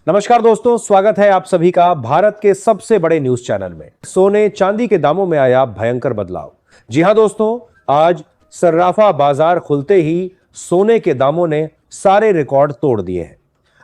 नमस्कार दोस्तों, स्वागत है आप सभी का भारत के सबसे बड़े न्यूज चैनल में। सोने चांदी के दामों में आया भयंकर बदलाव। जी हां दोस्तों, आज सर्राफा बाजार खुलते ही सोने के दामों ने सारे रिकॉर्ड तोड़ दिए हैं।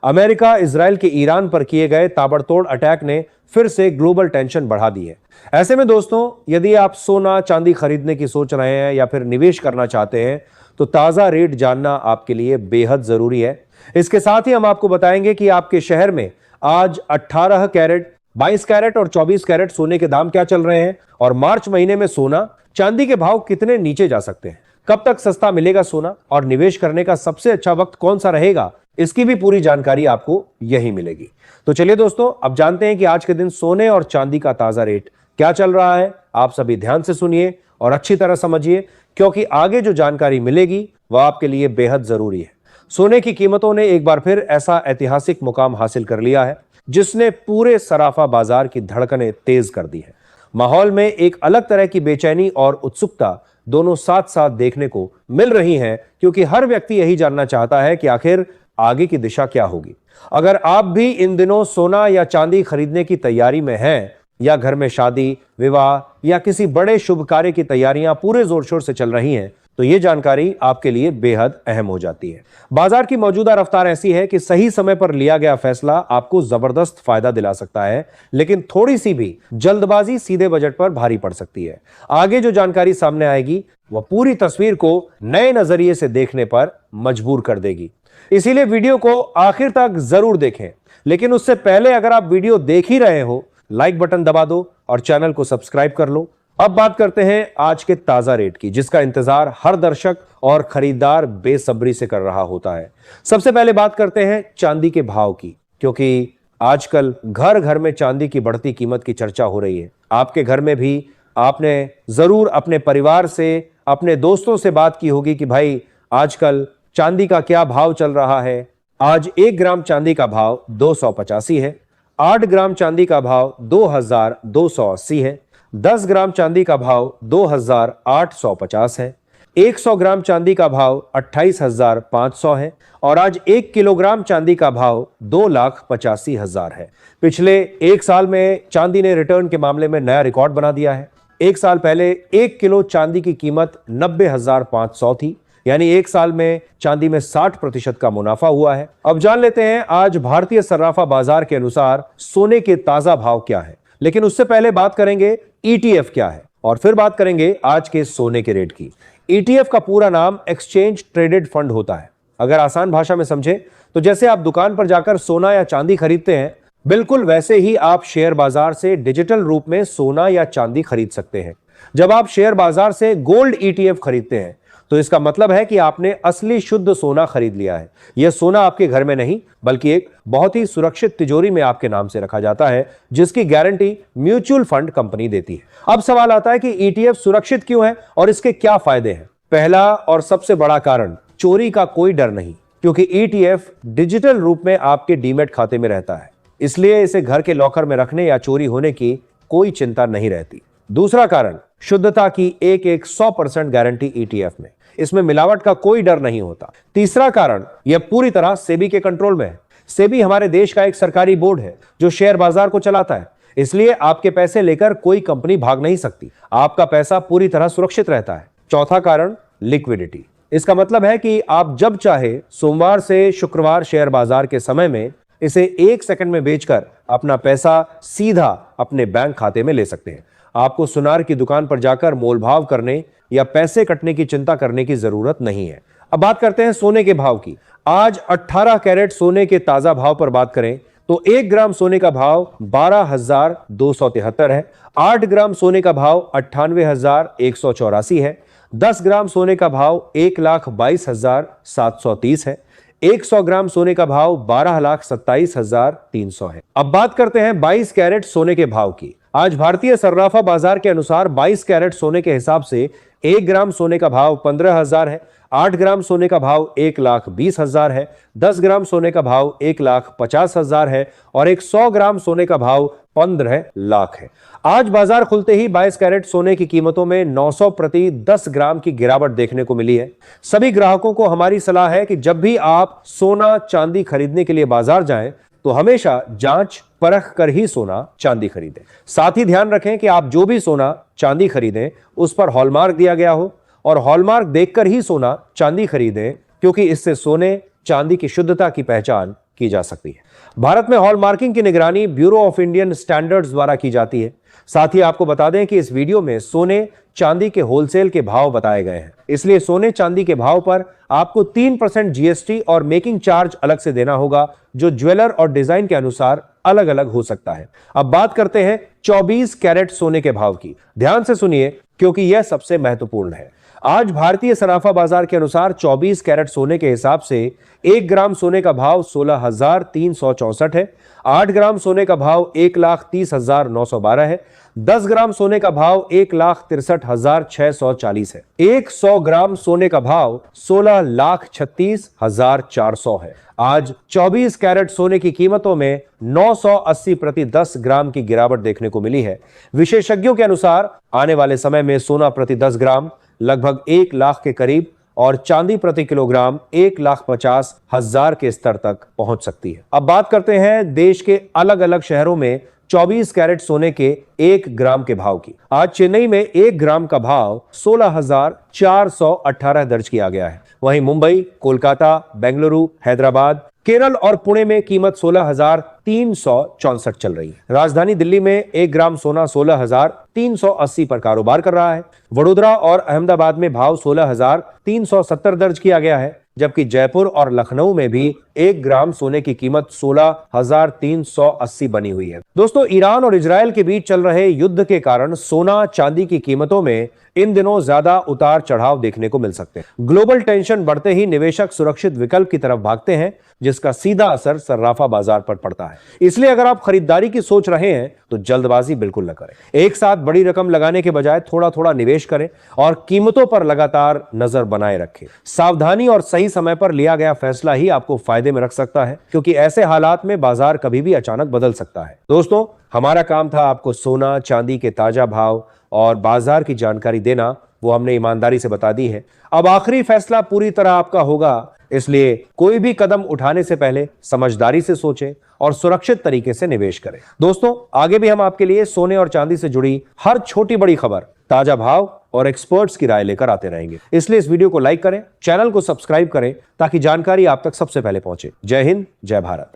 अमेरिका इजराइल के ईरान पर किए गए ताबड़तोड़ अटैक ने फिर से ग्लोबल टेंशन बढ़ा दी है। ऐसे में दोस्तों, यदि आप सोना चांदी खरीदने की सोच रहे हैं या फिर निवेश करना चाहते हैं तो ताजा रेट जानना आपके लिए बेहद जरूरी है। इसके साथ ही हम आपको बताएंगे कि आपके शहर में आज 18 कैरेट, 22 कैरेट और 24 कैरेट सोने के दाम क्या चल रहे हैं और मार्च महीने में सोना चांदी के भाव कितने नीचे जा सकते हैं, कब तक सस्ता मिलेगा सोना और निवेश करने का सबसे अच्छा वक्त कौन सा रहेगा, इसकी भी पूरी जानकारी आपको यही मिलेगी। तो चलिए दोस्तों, अब जानते हैं कि आज के दिन सोने और चांदी का ताजा रेट क्या चल रहा है। आप सभी ध्यान से सुनिए और अच्छी तरह समझिए, क्योंकि आगे जो जानकारी मिलेगी वह आपके लिए बेहद जरूरी है। सोने की कीमतों ने एक बार फिर ऐसा ऐतिहासिक मुकाम हासिल कर लिया है जिसने पूरे सराफा बाजार की धड़कनें तेज कर दी है। माहौल में एक अलग तरह की बेचैनी और उत्सुकता दोनों साथ साथ देखने को मिल रही हैं, क्योंकि हर व्यक्ति यही जानना चाहता है कि आखिर आगे की दिशा क्या होगी। अगर आप भी इन दिनों सोना या चांदी खरीदने की तैयारी में हैं या घर में शादी, विवाह या किसी बड़े शुभ कार्य की तैयारियां पूरे जोर शोर से चल रही हैं, तो यह जानकारी आपके लिए बेहद अहम हो जाती है। बाजार की मौजूदा रफ्तार ऐसी है कि सही समय पर लिया गया फैसला आपको जबरदस्त फायदा दिला सकता है, लेकिन थोड़ी सी भी जल्दबाजी सीधे बजट पर भारी पड़ सकती है। आगे जो जानकारी सामने आएगी वह पूरी तस्वीर को नए नजरिए से देखने पर मजबूर कर देगी। इसीलिए वीडियो को आखिर तक जरूर देखें। लेकिन उससे पहले अगर आप वीडियो देख ही रहे हो, लाइक बटन दबा दो और चैनल को सब्सक्राइब कर लो। अब बात करते हैं आज के ताजा रेट की, जिसका इंतजार हर दर्शक और खरीदार बेसब्री से कर रहा होता है। सबसे पहले बात करते हैं चांदी के भाव की, क्योंकि आजकल घर घर में चांदी की बढ़ती कीमत की चर्चा हो रही है। आपके घर में भी आपने जरूर अपने परिवार से, अपने दोस्तों से बात की होगी कि भाई आजकल चांदी का क्या भाव चल रहा है। आज 1 ग्राम चांदी का भाव 285 है, 8 ग्राम चांदी का भाव 2280 है, 10 ग्राम चांदी का भाव 2850 है, 100 ग्राम चांदी का भाव 28,500 है और आज 1 किलोग्राम चांदी का भाव 2,85,000 है। पिछले एक साल में चांदी ने रिटर्न के मामले में नया रिकॉर्ड बना दिया है। एक साल पहले 1 किलो चांदी की कीमत 90,500 थी, यानी एक साल में चांदी में 60% का मुनाफा हुआ है। अब जान लेते हैं आज भारतीय सर्राफा बाजार के अनुसार सोने के ताजा भाव क्या है। लेकिन उससे पहले बात करेंगे ईटीएफ क्या है और फिर बात करेंगे आज के सोने के रेट की। ईटीएफ का पूरा नाम एक्सचेंज ट्रेडेड फंड होता है। अगर आसान भाषा में समझे तो जैसे आप दुकान पर जाकर सोना या चांदी खरीदते हैं, बिल्कुल वैसे ही आप शेयर बाजार से डिजिटल रूप में सोना या चांदी खरीद सकते हैं। जब आप शेयर बाजार से गोल्ड ईटीएफ खरीदते हैं तो इसका मतलब है कि आपने असली शुद्ध सोना खरीद लिया है। यह सोना आपके घर में नहीं, बल्कि एक बहुत ही सुरक्षित तिजोरी में आपके नाम से रखा जाता है, जिसकी गारंटी म्यूचुअल फंड कंपनी देती है। अब सवाल आता है कि ईटीएफ सुरक्षित क्यों है और इसके क्या फायदे हैं। पहला और सबसे बड़ा कारण, चोरी का कोई डर नहीं, क्योंकि ईटीएफ डिजिटल रूप में आपके डीमैट खाते में रहता है, इसलिए इसे घर के लॉकर में रखने या चोरी होने की कोई चिंता नहीं रहती। दूसरा कारण, शुद्धता की एक 100% गारंटी ईटीएफ में, इसमें मिलावट का कोई डर नहीं होता। तीसरा कारण, यह पूरी तरह सेबी के कंट्रोल में है। सेबी हमारे देश का एक सरकारी बोर्ड है जो शेयर बाजार को चलाता है, इसलिए आपके पैसे लेकर कोई कंपनी भाग नहीं सकती। आपका पैसा पूरी तरह सुरक्षित रहता है। चौथा कारण, लिक्विडिटी। इसका मतलब है कि आप जब चाहे सोमवार से शुक्रवार शेयर बाजार के समय में इसे 1 सेकंड में बेचकर अपना पैसा सीधा अपने बैंक खाते में ले सकते हैं। आपको सुनार की दुकान पर जाकर मोलभाव करने या पैसे कटने की चिंता करने की जरूरत नहीं है। अब बात करते हैं सोने के भाव की। आज 18 कैरेट सोने के ताजा भाव पर बात करें तो 1 ग्राम सोने का भाव 12,273 है, 8 ग्राम सोने का भाव 98,184 है, 10 ग्राम सोने का भाव 1,22,730 है, 100 ग्राम सोने का भाव 12,27,300 है। अब बात करते हैं 22 कैरेट सोने के भाव की। आज भारतीय सर्राफा बाजार के अनुसार 22 कैरेट सोने के हिसाब से 1 ग्राम सोने का भाव 15,000 है, 8 ग्राम सोने का भाव 1,20,000 है, 10 ग्राम सोने का भाव 1,50,000 है और 100 ग्राम सोने का भाव 15 लाख है। आज बाजार खुलते ही 22 कैरेट सोने की कीमतों में 900 प्रति 10 ग्राम की गिरावट देखने को मिली है। सभी ग्राहकों को हमारी सलाह है कि जब भी आप सोना चांदी खरीदने के लिए बाजार जाएं तो हमेशा जांच परख कर ही सोना चांदी खरीदें। साथ ही ध्यान रखें कि आप जो भी सोना चांदी खरीदें उस पर हॉलमार्क दिया गया हो, और हॉलमार्क देखकर ही सोना चांदी खरीदें, क्योंकि इससे सोने चांदी की शुद्धता की पहचान की जा सकती है। भारत में हॉलमार्किंग की निगरानी ब्यूरो ऑफ इंडियन स्टैंडर्ड्स द्वारा की जाती है। साथ ही आपको बता दें कि इस वीडियो में सोने चांदी के होलसेल के भाव बताए गए हैं, इसलिए सोने चांदी के भाव पर आपको 3% जीएसटी और मेकिंग चार्ज अलग से देना होगा, जो ज्वेलर और डिजाइन के अनुसार अलग अलग हो सकता है। अब बात करते हैं 24 कैरेट सोने के भाव की। ध्यान से सुनिए, क्योंकि यह सबसे महत्वपूर्ण है। आज भारतीय सराफा बाजार के अनुसार 24 कैरेट सोने के हिसाब से 1 ग्राम सोने का भाव 16,364 है। 8 ग्राम सोने का भाव 1,30,912 है। 10 ग्राम सोने का भाव 1,63,640 है। 100 ग्राम सोने का भाव 16,36,400 है। आज 24 कैरेट सोने की कीमतों में 980 प्रति 10 ग्राम की गिरावट देखने को मिली है। विशेषज्ञों के अनुसार आने वाले समय में सोना प्रति 10 ग्राम लगभग 1 लाख के करीब और चांदी प्रति किलोग्राम 1,50,000 के स्तर तक पहुंच सकती है। अब बात करते हैं देश के अलग अलग शहरों में 24 कैरेट सोने के 1 ग्राम के भाव की। आज चेन्नई में 1 ग्राम का भाव 16,418 दर्ज किया गया है। वहीं मुंबई, कोलकाता, बेंगलुरु, हैदराबाद, केरल और पुणे में कीमत 16,364 चल रही है। राजधानी दिल्ली में 1 ग्राम सोना 16,380 पर कारोबार कर रहा है। वडोदरा और अहमदाबाद में भाव 16,370 दर्ज किया गया है, जबकि जयपुर और लखनऊ में भी 1 ग्राम सोने की कीमत 16,380 बनी हुई है। दोस्तों, ईरान और इजरायल के बीच चल रहे युद्ध के कारण सोना चांदी की कीमतों में इन दिनों ज्यादा उतार चढ़ाव देखने को मिल सकते हैं। ग्लोबल टेंशन बढ़ते ही निवेशक सुरक्षित विकल्प की तरफ भागते हैं, जिसका सीधा असर सर्राफा बाजार पर पड़ता है। इसलिए अगर आप खरीदारी की सोच रहे हैं तो जल्दबाजी बिल्कुल न करें। एक साथ बड़ी रकम लगाने के बजाय थोड़ा थोड़ा निवेश करें और कीमतों पर लगातार नजर बनाए रखें। सावधानी और सही समय पर लिया गया फैसला ही आपको फायदे में रख सकता है, क्योंकि ऐसे हालात में बाजार कभी भी अचानक बदल सकता है। दोस्तों, हमारा काम था आपको सोना चांदी के ताजा भाव और बाजार की जानकारी देना, वो हमने ईमानदारी से बता दी है। अब आखिरी फैसला पूरी तरह आपका होगा, इसलिए कोई भी कदम उठाने से पहले समझदारी से सोचें और सुरक्षित तरीके से निवेश करें। दोस्तों, आगे भी हम आपके लिए सोने और चांदी से जुड़ी हर छोटी बड़ी खबर, ताजा भाव और एक्सपर्ट्स की राय लेकर आते रहेंगे। इसलिए इस वीडियो को लाइक करें, चैनल को सब्सक्राइब करें, ताकि जानकारी आप तक सबसे पहले पहुंचे। जय हिंद, जय भारत।